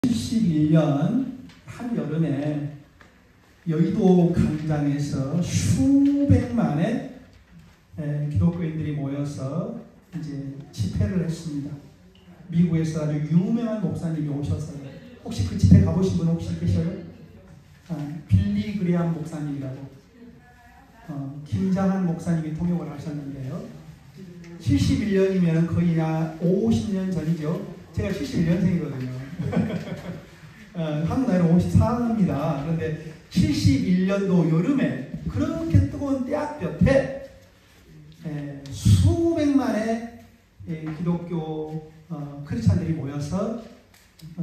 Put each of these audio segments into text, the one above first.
71년 한여름에 여의도 광장에서 수백만의 기독교인들이 모여서 이제 집회를 했습니다. 미국에서 아주 유명한 목사님이 오셔서, 혹시 그 집회 가보신 분 혹시 계셔요? 빌리 그레암 목사님이라고, 김장한 목사님이 통역을 하셨는데요. 71년이면 거의 약 50년 전이죠. 제가 71년생이거든요. 한국 나이로 54입니다. 그런데 71년도 여름에 그렇게 뜨거운 때학볕에 수백만의 기독교 크리스찬들이 모여서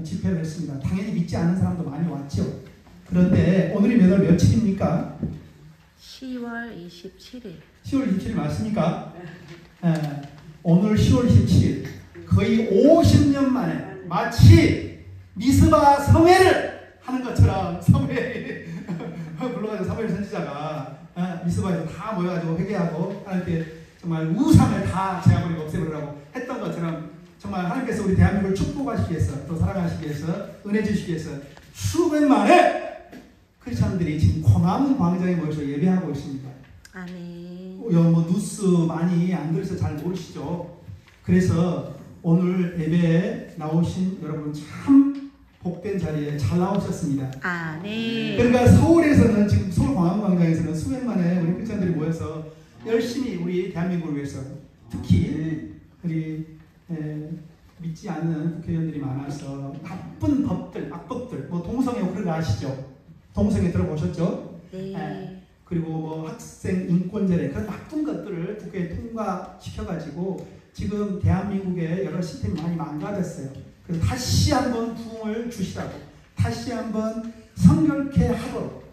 집회를 했습니다. 당연히 믿지 않은 사람도 많이 왔죠. 그런데 오늘이 몇 월 며칠입니까? 10월 27일. 10월 27일 맞습니까? 오늘 10월 27일 거의 50년 만에 마치 미스바 성회를 하는 것처럼, 성회 불러가지고 사무엘 선지자가 미스바에서 다 모여가지고 회개하고 하나님께 정말 우상을 다 제어버리고 없애버리라고 했던 것처럼, 정말 하나님께서 우리 대한민국을 축복하시기 위해서, 또 사랑하시기 위해서, 은혜 주시기 위해서 수백만의 크리스찬들이 지금 광화문 광장에 모여서 예배하고 있습니다. 아멘. 뭐 뉴스 많이 안 들으셔서 잘 모르시죠. 그래서 오늘 예배에 나오신 여러분 참 복된 자리에 잘 나오셨습니다. 아멘. 그러니까 서울에서는, 지금 서울 광화문광장에서는 수백만의 우리 크리스찬들이 모여서 열심히 우리 대한민국을 위해서, 특히 우리 믿지 않는 국회의원들이 많아서 나쁜 법들, 악법들, 뭐 동성애 그런 거 아시죠? 동성애 들어보셨죠? 네. 그리고 뭐 학생 인권제례, 그런 나쁜 것들을 국회에 통과시켜가지고 지금 대한민국의 여러 시스템이 많이 망가졌어요. 그래서 다시 한번 부흥을 주시라고, 다시 한번 성결케 하도록,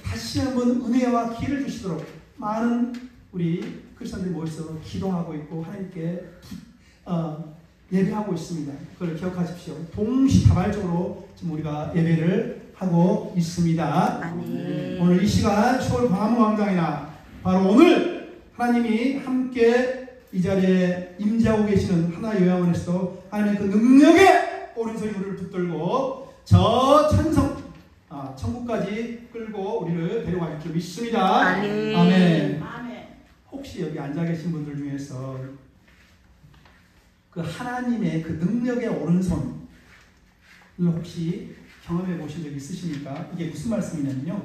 다시 한번 은혜와 기회를 주시도록 많은 우리 크리스천들이 모여서 기도하고 있고 하나님께 예배하고 있습니다. 그걸 기억하십시오. 동시다발적으로 지금 우리가 예배를 하고 있습니다. 아멘. 오늘 이 시간 서울 광화문광장이나 바로 오늘 하나님이 함께 이 자리에 임재하고 계시는 하나의 요양원에서도 하나님의 그 능력의 오른손이 우리를 붙들고 저 천성, 천국까지 끌고 우리를 데려갈 줄 믿습니다. 아멘. 아멘. 혹시 여기 앉아 계신 분들 중에서 그 하나님의 그 능력의 오른손을 혹시 경험해 보신 적 있으십니까? 이게 무슨 말씀이냐면요,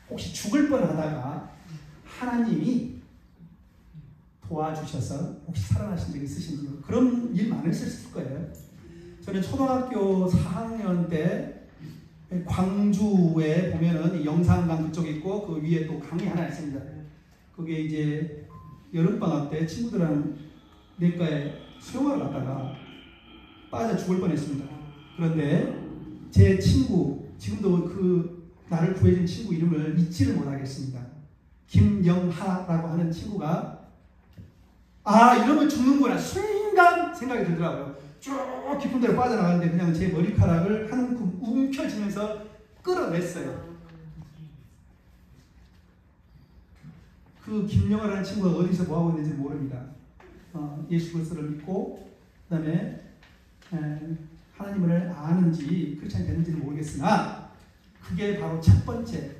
혹시 죽을 뻔하다가 하나님이 도와주셔서 혹시 살아나신 적 있으신지요? 그런 일 많으셨을 거예요. 저는 초등학교 4학년 때 광주에 보면은 영산강 그쪽에 있고 그 위에 또 강이 하나 있습니다. 그게 이제 여름방학 때 친구들이랑 내과에 수영을 갔다가 빠져 죽을 뻔했습니다. 그런데 제 친구, 지금도 그 나를 구해준 친구 이름을 잊지를 못하겠습니다. 김영하라고 하는 친구가 이러면 죽는구나 순간 생각이 들더라고요. 쭉 깊은 데로 빠져나가는데 그냥 제 머리카락을 한 움큼 움켜쥐면서 끌어냈어요. 그 김영하라는 친구가 어디서 뭐하고 있는지 모릅니다. 예수 그리스도를 믿고 그 다음에 하나님을 아는지 크리스찬이 되는지는 모르겠으나 그게 바로 첫 번째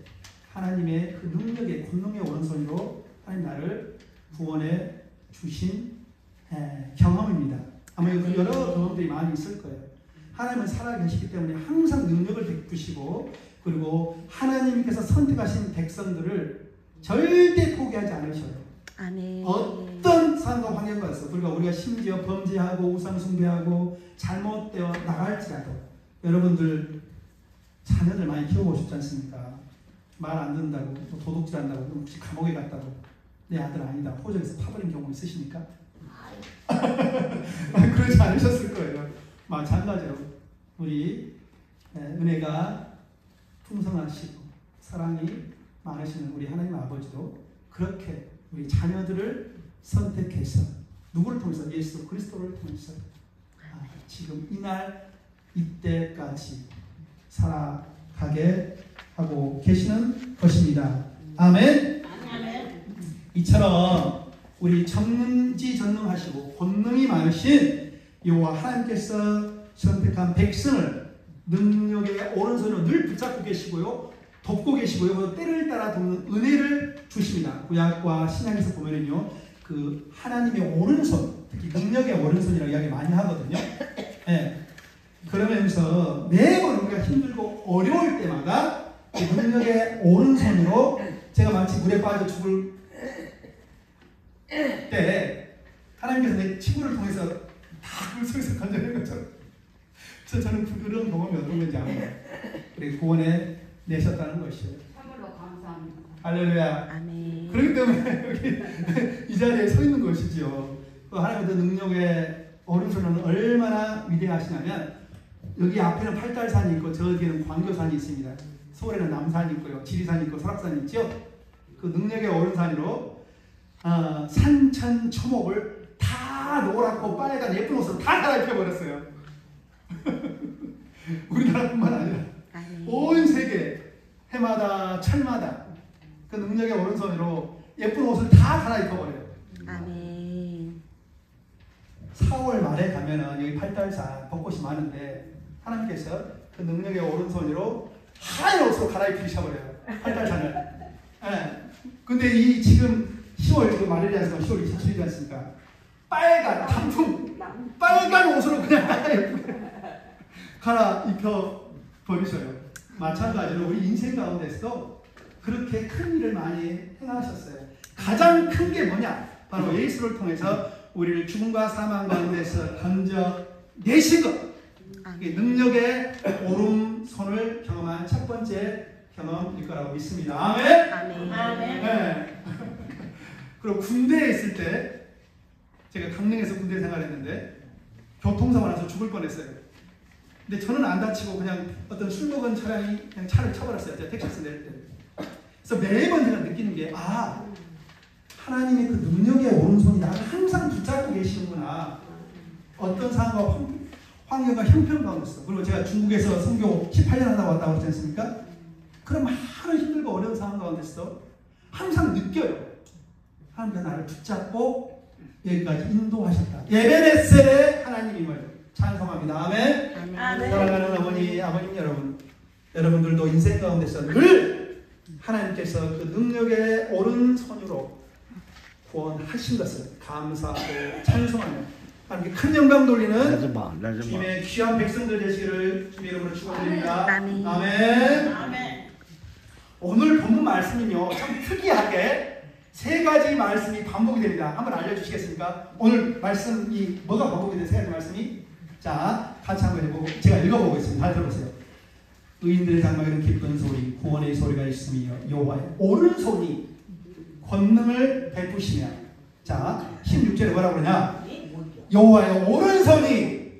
하나님의 그 능력의 권능의 오른손으로 하나님 나를 구원해 주신 경험입니다. 아마 여러 경험들이 많이 있을 거예요. 하나님은 살아계시기 때문에 항상 능력을 베푸시고, 그리고 하나님께서 선택하신 백성들을 절대 포기하지 않으셔요. 아멘. 어떤 상황과 환경과 있어, 우리가 심지어 범죄하고 우상 숭배하고 잘못되어 나갈지라도, 여러분들 자녀들 많이 키워보셨지 않습니까? 말 안 듣는다고, 또 도둑질한다고, 혹시 감옥에 갔다고 내 아들 아니다 호적에서 파버린 경우 있으십니까? 그러지 않으셨을 거예요. 마찬가지로 우리 은혜가 풍성하시고 사랑이 많으시는 우리 하나님 아버지도 그렇게 우리 자녀들을 선택해서 누구를 통해서? 예수 그리스도를 통해서 지금 이날 이때까지 살아가게 하고 계시는 것입니다. 아멘. 이처럼 우리 전지전능하시고 권능이 많으신 여호와 하나님께서 선택한 백성을 능력의 오른손으로 늘 붙잡고 계시고요. 돕고 계시고요. 때를 따라 돕는 은혜를 주십니다. 구약과 신약에서 보면은요, 그 하나님의 오른손, 특히 능력의 오른손이라고 이야기 많이 하거든요. 네. 그러면서 매번 우리가 힘들고 어려울 때마다 능력의 오른손으로 제가 마치 물에 빠져 죽을 때 하나님께서 내 친구를 통해서 다 물속에서 건져낸 것처럼, 그래서 저는 그런 경험이 어떤 건지 압니다. 그리고 구원해 내셨다는 것이에요. 참으로 감사합니다. 할렐루야. 아멘. 그렇기 때문에 여기 이 자리에 서 있는 것이죠. 그 하나님의 능력의 오른손은 얼마나 위대하시냐면, 여기 앞에는 팔달산이 있고 저 뒤에는 광교산이 있습니다. 서울에는 남산이 있고요, 지리산이 있고 설악산이 있죠. 그 능력의 오른산으로 산천초목을 다 노랗고 빨간 예쁜 옷을 다 갈아입혀버렸어요. 우리나라뿐만 아니라 아멘. 온 세계 해마다 철마다 그 능력의 오른손으로 예쁜 옷을 다 갈아입혀버려요. 아멘. 4월 말에 가면은 여기 팔달산 벚꽃이 많은데 하나님께서 그 능력의 오른손으로 하얀 옷으로 갈아입히셔버려요. 팔달산을. 예. 근데 이 지금 10월 지금 말이지 않습니까? 10월 27일이지 않습니까? 빨간 단풍 빨간 옷으로 그냥 갈아입혀 버리셔요. 마찬가지로 우리 인생 가운데서도 그렇게 큰 일을 많이 행하셨어요. 가장 큰 게 뭐냐? 바로 예수를 통해서 우리를 죽음과 사망 가운데서 건져 내신 것. 이게 능력의 오른손을 경험한 첫 번째 경험일 거라고 믿습니다. 아멘. 아멘. 아멘. 네. 그리고 군대에 있을 때 제가 강릉에서 군대 생활했는데 교통사고 나서 죽을 뻔했어요. 근데 저는 안 다치고 그냥 어떤 술 먹은 차량이 그냥 차를 쳐버렸어요. 제가 텍사스 내릴 때. 그래서 매번 제가 느끼는 게, 하나님의 그 능력의 오른손이 나를 항상 붙잡고 계시는구나. 어떤 상황과 환경과 형편 가운데서. 그리고 제가 중국에서 선교 18년 하다 왔다고 그러지 않습니까? 그런 많은 힘들고 어려운 상황 가운데서 항상 느껴요. 하나님께서 나를 붙잡고 여기까지 인도하셨다. 에베네셀의 하나님임을 찬송합니다. 아멘. 아멘. 사랑하는 어머니, 아버님 여러분, 여러분들도 인생 가운데서 늘 하나님께서 그 능력의 오른손으로 구원하신 것을 감사하고 찬송하며 하나님께 큰 영광 돌리는 주님의 귀한 백성들 되시기를 주님의 이름으로 축원드립니다. 아멘. 아멘. 아멘. 오늘 본문 말씀은요, 참 특이하게 세 가지 말씀이 반복이 됩니다. 한번 알려주시겠습니까? 오늘 말씀이 뭐가 반복이 돼요? 세 가지 말씀이? 자, 같이 한번 해보고 제가 읽어보고 있습니다. 잘 들어보세요. 의인들의 장막에는 기쁜 소리, 구원의 소리가 있으며 여호와의 오른손이 권능을 베푸시며. 자, 16절에 뭐라고 그러냐? 여호와의 오른손이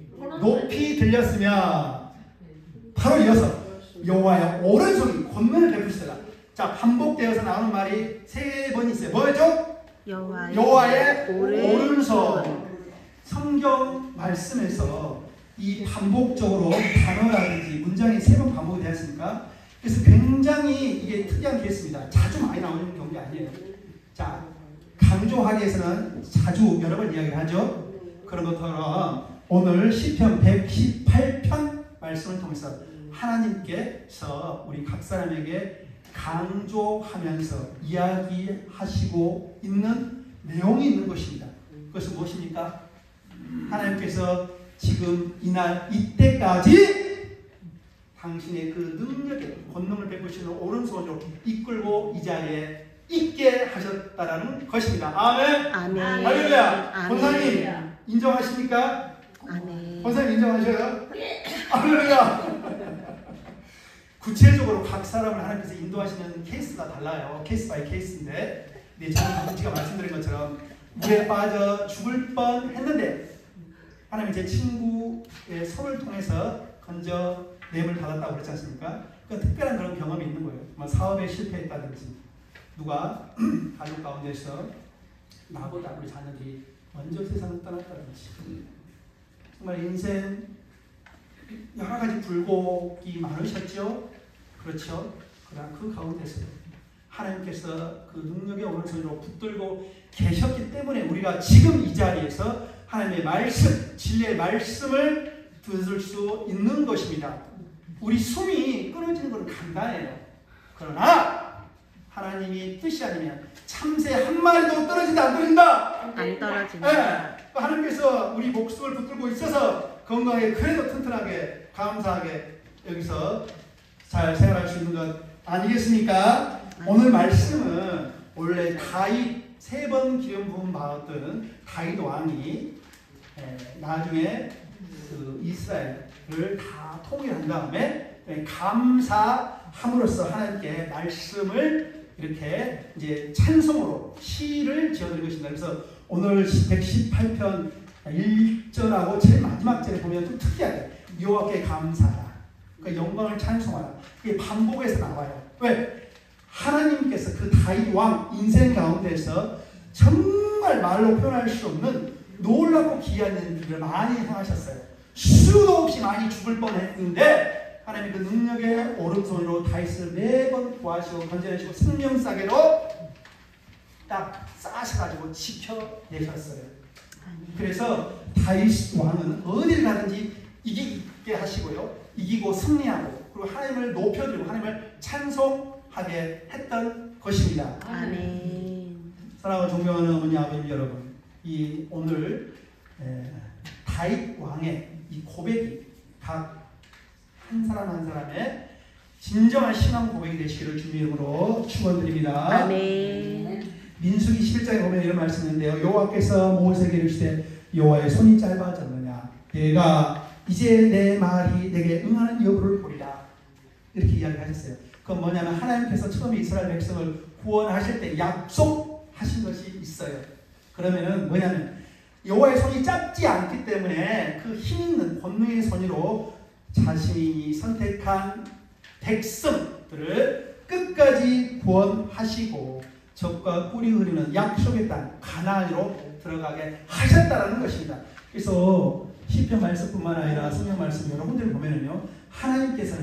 높이 들렸으며, 바로 이어서 여호와의 오른손이 권능을 베푸시더라. 자, 반복되어서 나오는 말이 세 번 있어요. 뭐였죠? 여호와의 오른손. 성경 말씀에서 이 반복적으로 단어라든지 문장이 세 번 반복이 되었습니까? 그래서 굉장히 이게 특이한 케이스입니다. 자주 많이 나오는 경우가 아니에요. 자, 강조하기 위해서는 자주 여러 번 이야기를 하죠. 그런 것처럼 오늘 시편 118편 말씀을 통해서 하나님께서 우리 각 사람에게 강조하면서 이야기하시고 있는 내용이 있는 것입니다. 그것은 무엇입니까? 하나님께서 지금 이날 이때까지 당신의 그 능력에 권능을 베푸시는 오른손으로 이끌고 이 자리에 있게 하셨다라는 것입니다. 아멘. 아멘. 할렐루야. 아멘. 권사님 인정하십니까? 아멘. 권사님 인정하셔요? 할렐루야. 구체적으로 각 사람을 하나님께서 인도하시는 케이스가 달라요. 케이스 바이 케이스인데, 저는 방금 제가 말씀드린 것처럼 물에 빠져 죽을 뻔했는데 하나님이 제 친구의 손을 통해서 건져냄을 받았다고 그랬지 않습니까? 그러니까 특별한 그런 경험이 있는 거예요. 사업에 실패했다든지, 누가 가족 가운데서 나보다 우리 자녀들이 먼저 세상을 떠났다든지, 정말 인생 여러 가지 굴곡이 많으셨죠? 그렇죠? 그러나 그 가운데서 하나님께서 그 능력의 오른손으로 붙들고 계셨기 때문에 우리가 지금 이 자리에서 하나님의 말씀, 진리의 말씀을 듣을 수 있는 것입니다. 우리 숨이 끊어지는 것은 간단해요. 그러나 하나님이 뜻이 아니면 참새 한 마리도 떨어진다 안 떨어진다? 안 떨어진다. 하나님께서 우리 목숨을 붙들고 있어서 건강하게 그래도 튼튼하게 감사하게 여기서 잘 생활할 수 있는 것 아니겠습니까? 오늘 말씀은 원래 다윗 3번 기름 부음 받았던 다윗 왕이 나중에 그 이스라엘을 다 통일한 다음에 감사함으로써 하나님께 말씀을 이렇게 이제 찬송으로 시를 지어드린 것입니다. 그래서 오늘 118편 1절하고 제일 마지막 절에 보면 좀 특이하게 여호와께 감사하라, 그 영광을 찬송하라, 이게 반복해서 나와요. 왜? 하나님께서 그 다윗 왕 인생 가운데서 정말 말로 표현할 수 없는 놀랍고 귀한 일들을 많이 행하셨어요. 수도 없이 많이 죽을 뻔했는데 하나님 그 능력의 오른손으로 다윗을 매번 구하시고 건져내시고 생명싸개로 딱 싸셔가지고 지켜내셨어요. 그래서 다윗 왕은 어딜 가든지 이기게 하시고요, 이기고 승리하고 그리고 하나님을 높여드리고 하나님을 찬송하게 했던 것입니다. 아멘. 사랑하고 존경하는 어머니 아버님 여러분, 이 오늘 다윗 왕의 이 고백이 각 한 사람 한 사람의 진정한 신앙 고백이 되시기를 주님의 이름으로 축원드립니다. 아멘. 민수기 11장에 보면 이런 말씀이 있는데요. 여호와께서 모세에게 이르시되 여호와의 손이 짧아졌느냐, 내가 이제 내 말이 내게 응하는 여부를 보리라, 이렇게 이야기하셨어요. 그건 뭐냐면 하나님께서 처음에 이스라엘 백성을 구원하실 때 약속하신 것이 있어요. 그러면은 뭐냐면 여호와의 손이 짧지 않기 때문에 그 힘 있는 권능의 손으로 자신이 선택한 백성들을 끝까지 구원하시고 적과 꿀이 흐르는 약속의 땅 가나안으로 들어가게 하셨다라는 것입니다. 그래서 시편 말씀뿐만 아니라 성경 말씀 여러 군데를 보면은요, 하나님께서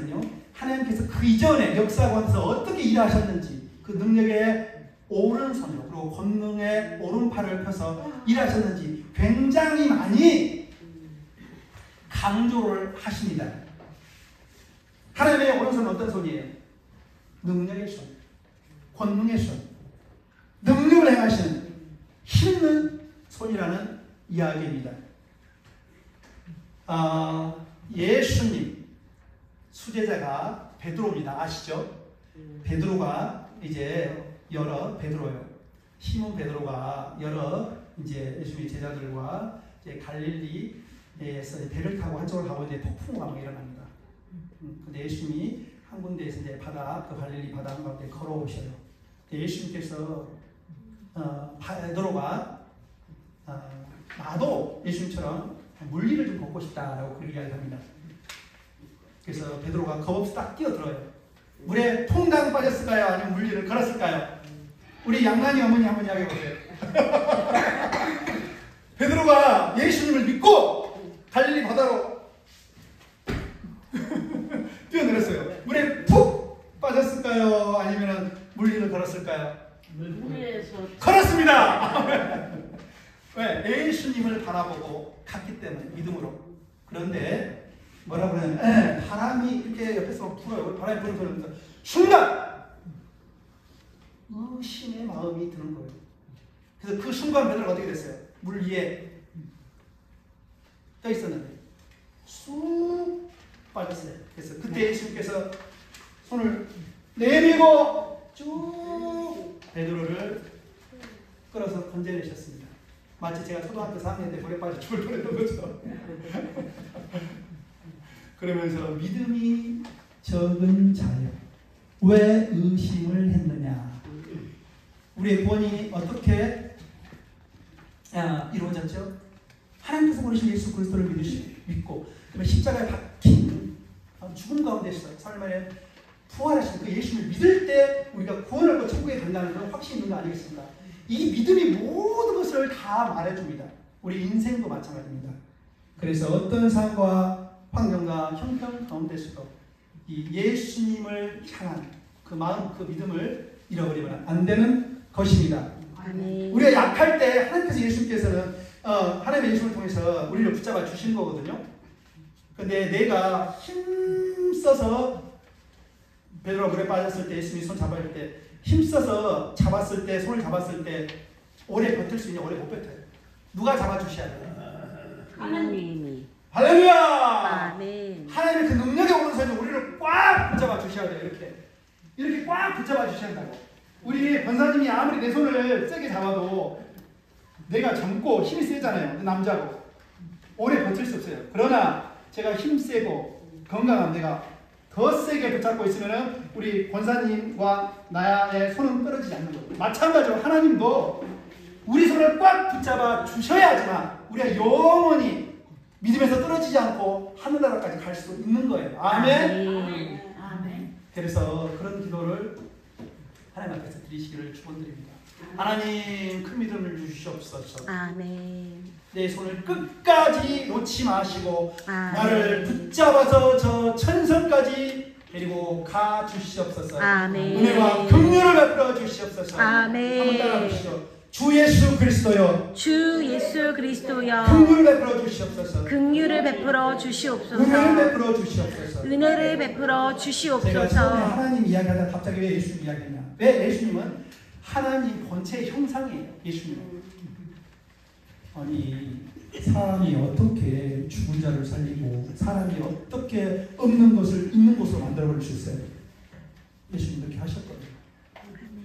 그 이전에 역사 가운데서 어떻게 일하셨는지, 그 능력의 오른손으로 그리고 권능의 오른팔을 펴서 일하셨는지 굉장히 많이 강조를 하십니다. 하나님의 오른손은 어떤 손이에요? 능력의 손, 권능의 손, 능력을 행하시는 힘있는 손이라는 이야기입니다. 예수님 수제자가 베드로입니다. 아시죠? 베드로가 이제 베드로요. 시몬 베드로가 여러 이제 예수님의 제자들과 이제 갈릴리에서 배를 타고 한쪽으로 가고 있는데 폭풍우가 막 일어납니다. 근데 예수님이 한 군데에서 이제 그 갈릴리 바다 한가운데 걸어오셔요. 예수님께서 베드로가 나도 예수님처럼 물리를 좀 걷고 싶다라고 그렇게 이야기합니다. 그래서 베드로가 겁없이 딱 뛰어들어요. 물에 퐁당 빠졌을까요? 아니면 물리를 걸었을까요? 우리 양난이 어머니 한번 이야기해 보세요. 베드로가 예수님을 믿고 갈릴리 바다로 뛰어내렸어요. 물에 푹 빠졌을까요? 아니면 물리를 걸었을까요? 물에서 걸었습니다. 왜? 예수님을 바라보고 갔기 때문에 믿음으로. 그런데 뭐라고 그러냐면 바람이 이렇게 옆에서 불어요. 바람이 부는 소리면서 순간 의심의 마음이 드는 거예요. 그래서 그 순간 베드로가 어떻게 됐어요? 물 위에 떠 있었는데 쑥 빠졌어요. 그래서 그때 예수님께서 손을 내밀고 쭉 베드로를 끌어서 건져내셨습니다. 마치 제가 초등학교 4학년 때 물에 빠져 죽을 뻔했던 거죠. 그러면서 믿음이 적은 자여 왜 의심을 했느냐. 우리의 구원이 어떻게 이루어졌죠? 하나님께서 보내신 예수 그리스도를 믿고 십자가에 박힌 죽음 가운데서 삶에 부활하신 그 예수를 믿을 때 우리가 구원을 받고 천국에 간다는 건 확신이 있는 거 아니겠습니까? 이 믿음이 모든 것을 다 말해줍니다. 우리 인생도 마찬가지입니다. 그래서 어떤 상황과 환경과 형편 가운데서도 이 예수님을 향한 그 마음, 그 믿음을 잃어버리면 안 되는 것입니다. 아멘. 우리가 약할 때 하나님께서는 하나님의 예수를 통해서 우리를 붙잡아 주신 거거든요. 근데 내가 힘써서 베드로가 물에 빠졌을 때 예수님이 손 잡았을 때 힘써서 잡았을 때 손을 잡았을 때 오래 버틸 수 있냐? 오래 못 버텨요. 누가 잡아주셔야 돼요? 하나님이. 할렐루야! 아멘. 하나님의 그 능력의 오른손이 우리를 꽉 붙잡아 주셔야 돼요. 이렇게 꽉 붙잡아 주셔야 한다고. 우리 권사님이 아무리 내 손을 세게 잡아도 내가 젊고 힘이 세잖아요. 그 남자고 오래 버틸 수 없어요. 그러나 제가 힘 세고 건강한 내가 더 세게 붙잡고 있으면 우리 권사님과 나의 손은 떨어지지 않는 거예요. 마찬가지로 하나님도 우리 손을 꽉 붙잡아 주셔야지만 우리가 영원히 믿음에서 떨어지지 않고 하늘나라까지 갈 수 있는 거예요. 아멘. 아멘. 그래서 그런 기도를 하나님 앞에서 드리시기를 축원드립니다. 하나님 큰 믿음을 주시옵소서. 아멘. 내 손을 끝까지 놓지 마시고 아멘. 나를 붙잡아서 저 천성까지 데리고 가 주시옵소서. 아멘. 은혜와 긍휼을 베풀어 주시옵소서. 아멘. 한번 따라 주시오. 주 예수 그리스도여. 주 예수 그리스도여. 긍휼을 베풀어 주시옵소서. 긍휼을 베풀어 주시옵소서. 은혜를 베풀어 주시옵소서. 은혜를 베풀어 제가 처음에 주시옵소서. 하나님 이야기하다 갑자기 왜 예수님 이야기했냐? 왜 예수님은 하나님 본체의 형상이에요. 예수님은. 아니 사람이 어떻게 죽은 자를 살리고 사람이 어떻게 없는 것을 있는 곳으로 만들어버릴 수 있어요? 예수님 그렇게 하셨거든요.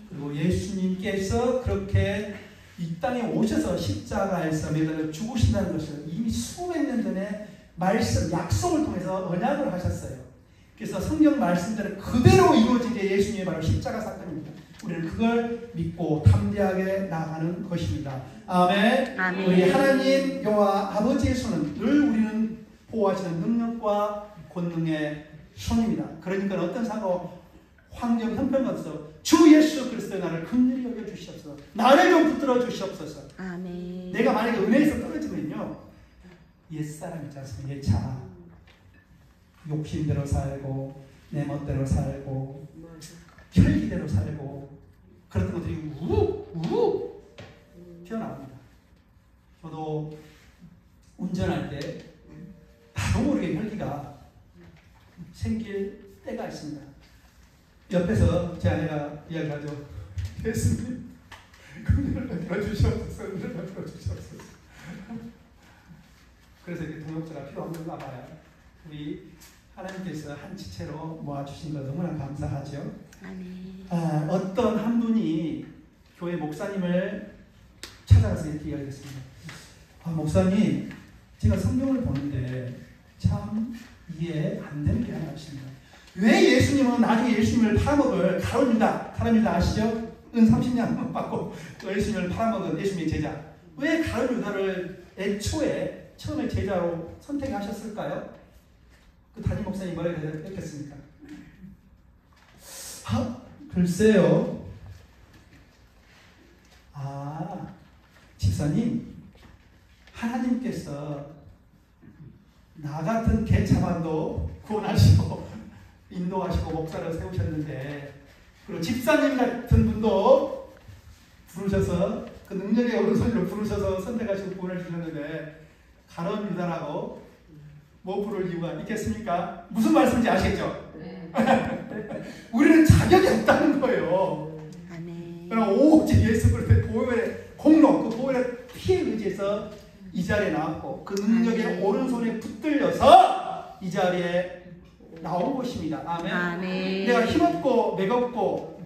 그리고 예수님께서 그렇게 이 땅에 오셔서 십자가에서 매달려 죽으신다는 것을 이미 수백 년 전에 말씀, 약속을 통해서 언약을 하셨어요. 그래서 성경 말씀대로 그대로 이루어진 게 예수님의 바로 십자가 사건입니다. 우리는 그걸 믿고 담대하게 나아가는 것입니다. 아멘. 아멘. 우리 하나님 여호와 아버지의 손은 늘 우리는 보호하시는 능력과 권능의 손입니다. 그러니까 어떤 상황 환경 형편없어 주 예수 그리스도의 나를 긍휼히 여겨 주시옵소서. 나를 좀 붙들어 주시옵소서. 아멘. 내가 만약에 은혜에서 떨어지면요 옛사람 있지 않습니까? 옛자 욕심대로 살고 내 멋대로 살고 혈기대로 살고 그랬던 것들이 우우 튀어나옵니다. 저도 운전할 때 나도 모르게 혈기가 생길 때가 있습니다. 옆에서 제 아내가 이야기하죠. 예수님 긍휼을 베풀어 주시옵소서. 은혜를 베풀어 주시옵소서. 그래서 이렇게 동역자가 필요한가 봐요. 우리 하나님께서 한 지체로 모아주신 것 너무나 감사하죠. 아멘. 어떤 한 분이 교회 목사님을 찾아가서 이렇게 이야기했습니다. 목사님, 제가 성경을 보는데 참 이해 안 되는 게 하나 있습니다. 왜 예수님은 나중에 예수님을 팔아먹을 가룟 유다 아시죠? 은 30냥 받고 예수님을 팔아먹은 예수님의 제자. 왜 가룟 유다를 애초에 처음에 제자로 선택하셨을까요? 그 담임 목사님 뭐라고 했겠습니까? 글쎄요. 집사님, 하나님께서 나 같은 개차반도 구원하시고 인도하시고 목사를 세우셨는데, 그리고 집사님 같은 분도 부르셔서 그 능력의 오른손으로 부르셔서 선택하시고 구원을 주셨는데 가룟 유다라고 뭐 부를 이유가 있겠습니까? 무슨 말씀인지 아시겠죠? 네. 우리는 자격이 없다는 거예요. 아멘. 그러나 오직 예수 그리스도의 보혈의 공로, 그 보혈의 피에 의지해서 이 자리에 나왔고 그 능력의 아멘. 오른손에 붙들려서 이 자리에 나온 것입니다. 아멘. 아멘. 내가 힘없고 맥없고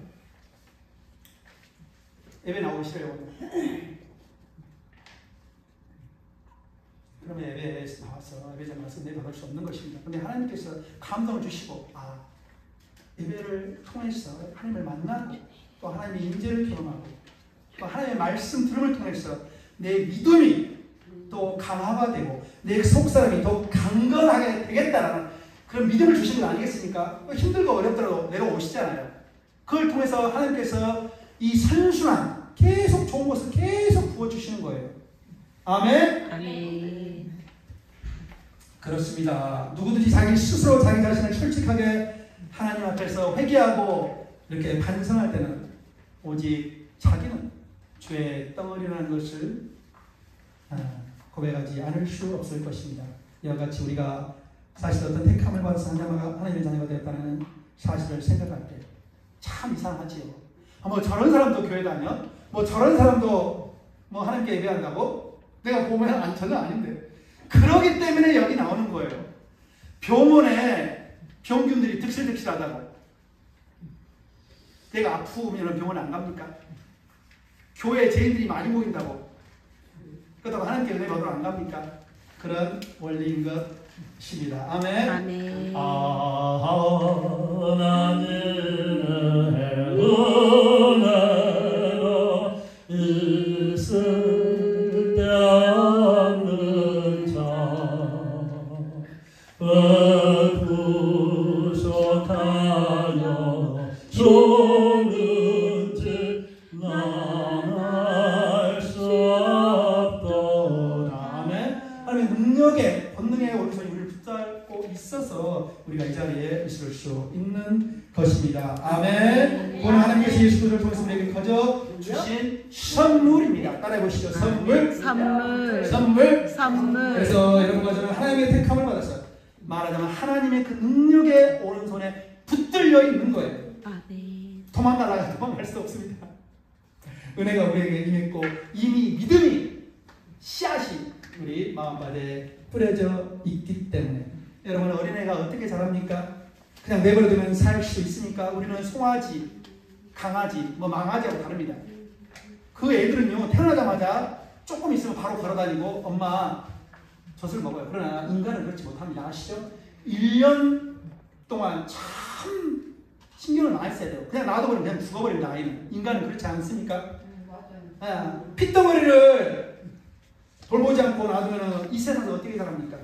예배 나오기 싫어요. 그러면 예배에 나와서 예배장 가서 내 받을 수 없는 것입니다. 그런데 하나님께서 감동을 주시고 예배를 통해서 하나님을 만나고 또 하나님의 임재를 경험하고 또 하나님의 말씀 들음을 통해서 내 믿음이 또 강화되고 내 속사람이 더 강건하게 되겠다라는 그런 믿음을 주시는 거 아니겠습니까? 힘들고 어렵더라도 내려오시잖아요. 그걸 통해서 하나님께서 이 선순환 계속 좋은 것을 계속 부어주시는 거예요. 아멘? 아멘. 그렇습니다. 누구든지 자기 스스로 자기 자신을 솔직하게 하나님 앞에서 회개하고 이렇게 반성할 때는 오직 자기는 죄의 덩어리라는 것을 고백하지 않을 수 없을 것입니다. 이와 같이 우리가 사실 어떤 택함을 받아서 하나님의 자녀가 되었다는 사실을 생각할 때 참 이상하지요. 뭐 저런 사람도 교회 다녀? 뭐 저런 사람도 뭐 하나님께 예배한다고? 내가 보면 전혀 아닌데. 그러기 때문에 여기 나오는 거예요. 병원에 병균들이 득실득실하다고. 내가 아프면 병원 안 갑니까? 교회에 죄인들이 많이 모인다고. 그렇다고 하나님께 은혜 받으러 안 갑니까? 그런 원리인 것입니다. 아멘. 아멘. 하나님의 은혜로 있을 데 없는 자 구속하여 주는지 날 수 없도다. 아멘. 하나님의 능력의 권능의 오른손이 우리를 붙잡고 있어서 우리가 이 자리에 있을 수 있는 것입니다. 아멘. 오늘 하나님께서 예수 그리스도를 통해서 우리에게 거저 주신 선물입니다. 따라해 보시죠. 선물. 선물. 선물. 선물. 그래서 여러분과 저는 하나님의 택함을 받아서 말하자면 하나님의 그 능력의 오른손에 붙들려 있는 거예요. 아멘. 도망갈 수 없습니다. 은혜가 우리에게 임했고 이미 믿음이 씨앗이 우리 마음밭에 뿌려져 있기 때문에 여러분 어린애가 어떻게 자랍니까? 그냥 내버려두면 살 수 있으니까 우리는 송아지, 강아지, 뭐 망아지하고 다릅니다. 그 애들은요 태어나자마자 조금 있으면 바로 걸어다니고 엄마 젖을 먹어요. 그러나 인간은 그렇지 못합니다. 아시죠? 1년 동안 참 신경을 많이 써야 돼요. 그냥 놔둬버리면 그냥 죽어버립니다. 아이는. 인간은 그렇지 않습니까? 맞아요. 핏덩어리를 돌보지 않고 놔두면 이 세상에서 어떻게 살합니까?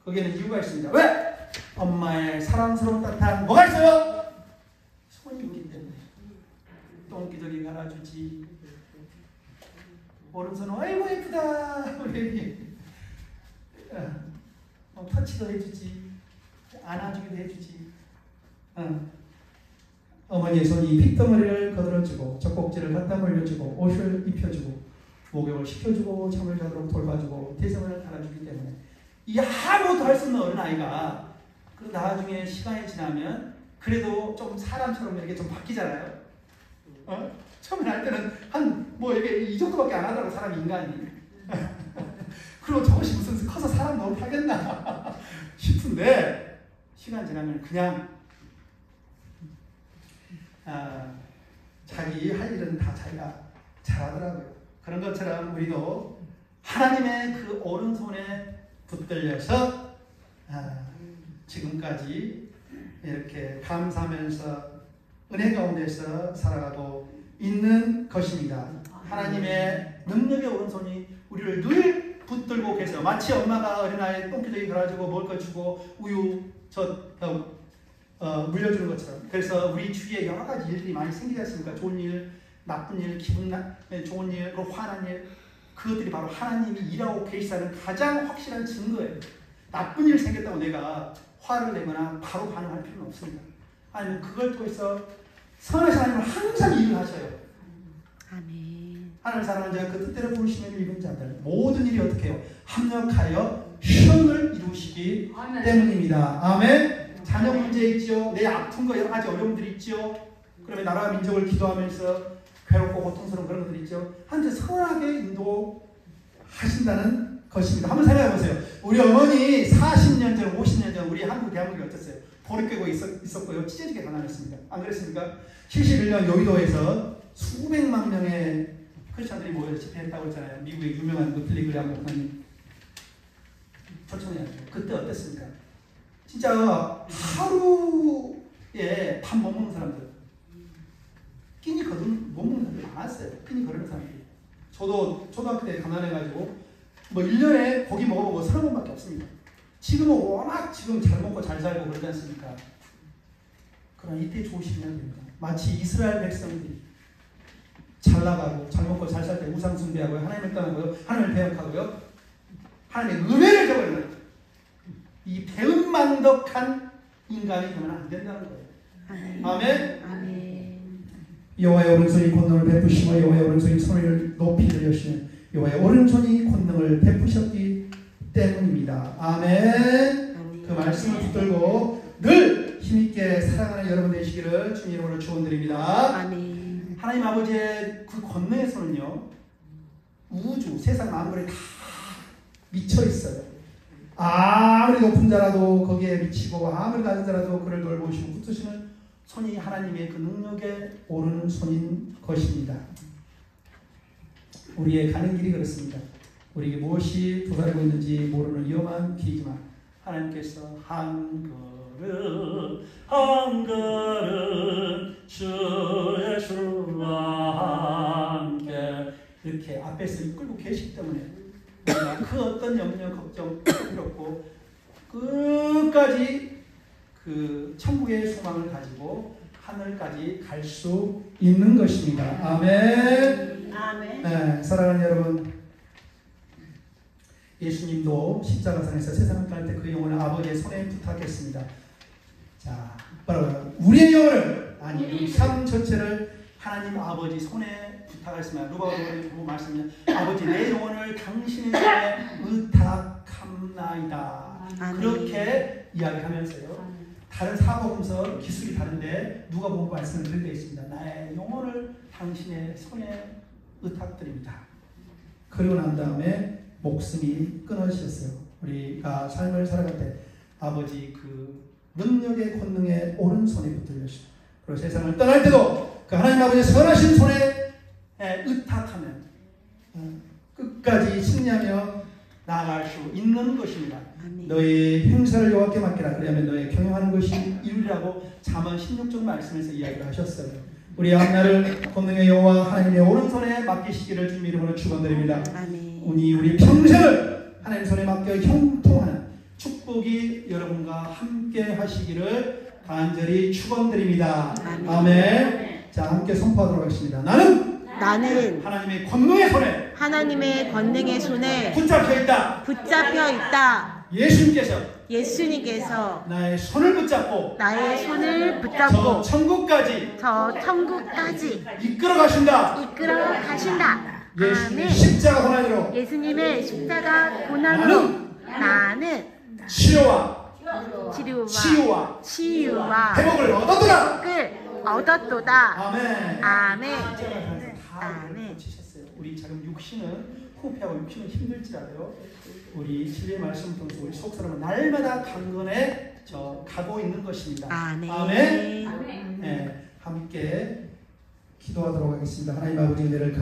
거기에는 이유가 있습니다. 왜? 엄마의 사랑스러운 따뜻한 뭐가 있어요? 손이 있기 때문에. 똥기저귀 갈아주지. 오른손은 아이고 예쁘다. 우리 애기. 터치도 해주지. 안아주기도 해주지. 어머니의 손이 핏덩어리를 거들어주고 젖꼭지를 갖다 물려주고 옷을 입혀주고 목욕을 시켜주고 잠을 자도록 돌봐주고 대성을 달아주기 때문에 이 아무것도 할 수 없는 어린아이가 그 나중에 시간이 지나면 그래도 좀 사람처럼 이렇게 좀 바뀌잖아요. 처음에 할 때는 한 뭐 이게 이 정도밖에 안 하더라고 사람 인간이. 그리고 저것이 무슨 커서 사람 너무 하겠나 싶은데 시간 지나면 그냥 자기 할 일은 다 자기가 잘하더라고요. 그런 것처럼 우리도 하나님의 그 오른손에 붙들려서 지금까지 이렇게 감사하면서 은혜 가운데서 살아가고 있는 것입니다. 하나님의 능력의 오른손이 우리를 늘 붙들고 계세요. 마치 엄마가 어린아이 똥기저귀 갈아주고 먹을 거 주고 우유 물려주는 것처럼. 그래서 우리 주위에 여러 가지 일들이 많이 생기지 않습니까? 좋은 일, 나쁜 일, 좋은 일, 그리고 화난 일. 그것들이 바로 하나님이 일하고 계시다는 가장 확실한 증거예요. 나쁜 일 생겼다고 내가 화를 내거나 바로 반응할 필요는 없습니다. 아니면 그걸 통해서 선하신 하나님은 항상 일을 하셔요. 아멘. 하나님을 사랑하는 자가 그 뜻대로 부르심을 입은 자들 모든 일이 어떻게 해요? 합력하여 선을 이루시기 때문입니다. 아멘. 자녀 문제 있죠. 내 아픈 거 여러 가지 어려움들이 있죠. 그러면 나라와 민족을 기도하면서 괴롭고 고통스러운 그런 것들이 있죠. 하나님 선하게 인도하신다는 것입니다. 한번 생각해 보세요. 우리 어머니 40년 전, 50년 전 우리 한국 대한민국이 어땠어요? 보리 꿰고 있었고요. 찢어지게 가난했습니다. 안 그랬습니까? 71년 여의도에서 수백만 명의 크리스천들이 모여서 집회했다고 했잖아요. 미국의 유명한 그 빌리그레암 목사님 초청해야죠. 그때 어땠습니까? 진짜 하루에 밥 못 먹는 사람들, 끼니 거둔 못 먹는 사람들이 많았어요. 끼니 거르는 사람들이. 저도 초등학교 때 가난해가지고 뭐 1년에 고기 먹어보고 3번밖에 없습니다. 지금은 워낙 지금 잘 먹고 잘 살고 그러지 않습니까? 그러나 이때 좋으시면 됩니다. 마치 이스라엘 백성들이 잘 나가고 잘 먹고 잘 살 때 우상 숭배하고요, 하나님을 떠나고요, 하나님을 배역하고요, 하나님의 은혜를 저버리는 이 배은망덕한 인간이 되면 안 된다는 거예요. 아멘. 아멘. 여호와의 오른손이 권능을 베푸시며 여호와의 오른손이 손을 높이 들으시는 여호와의 오른손이 권능을 베푸셨기 때문입니다. 아멘. 그 말씀을 붙들고 늘 힘있게 살아가는 여러분 되시기를 주님 이름으로 축원드립니다. 아멘. 하나님 아버지의 그 권능에서는요, 우주, 세상 만물에 다 미쳐 있어요. 아무리 높은 자라도 거기에 미치고 아무리 낮은 자라도 그를 돌보시고 붙드시는 손이 하나님의 그 능력에 오르는 손인 것입니다. 우리의 가는 길이 그렇습니다. 우리에게 무엇이 도사리고 있는지 모르는 위험한 길이지만 하나님께서 한 걸음 한 걸음 주의 주와 함께 이렇게 앞에서 이끌고 계시기 때문에 우리가 그 어떤 염려 걱정 필요 없고 끝까지 그 천국의 소망을 가지고 하늘까지 갈 수 있는 것입니다. 아멘. 아멘. 네, 사랑하는 여러분, 예수님도 십자가상에서 세상을 떠날 때 그 영혼을 아버지의 손에 부탁했습니다. 자, 뭐라고요? 우리의 영혼을, 아니 우리 삶 전체를 하나님 아버지 손에 부탁했습니다. 누가복음 보고 말씀하면 아버지 내 영혼을 당신의 손에 의탁함나이다. 그렇게 이야기하면서요. 다른 사복음서 기술이 다른데 누가복음 말씀을 드릴 때 있습니다. 나의 영혼을 당신의 손에 의탁드립니다. 그리고 난 다음에 목숨이 끊어지셨어요. 우리가 삶을 살아갈 때 아버지 그 능력의 권능의 오른손에 붙들려시고 그리고 세상을 떠날 때도 그 하나님 아버지의 선하신 손에 의탁하면 끝까지 승리하며 나아갈 수 있는 것입니다. 아멘. 너의 행사를 여호와께 맡기라. 그러면 너의 경영하는 것이 이루리라고 잠언 16절 말씀에서 이야기를 하셨어요. 우리 앞날을 권능의 여호와 하나님의 오른손에 맡기시기를 주님 이름으로 축원드립니다. 아멘. 우리 평생을 하나님 손에 맡겨 형통하는 축복이 여러분과 함께 하시기를 간절히 축원드립니다. 아멘. 아멘. 자, 함께 선포하도록 하겠습니다. 나는 하나님의 권능의 손에 붙잡혀 있다. 예수님께서 나의 손을 붙잡고 저 천국까지 이끌어 가신다. 예수님의 십자가 고난으로 나는 치유와 회복을 얻었도다. 아멘. 아멘. 우리 지금 육신은 호흡하고 육신은 힘들지라도요. 우리 진리의 말씀 통해서 우리 속 사람은 날마다 강건해 가고 있는 것입니다. 아멘. 네, 함께 기도하도록 하겠습니다. 하나님 아버지 은혜를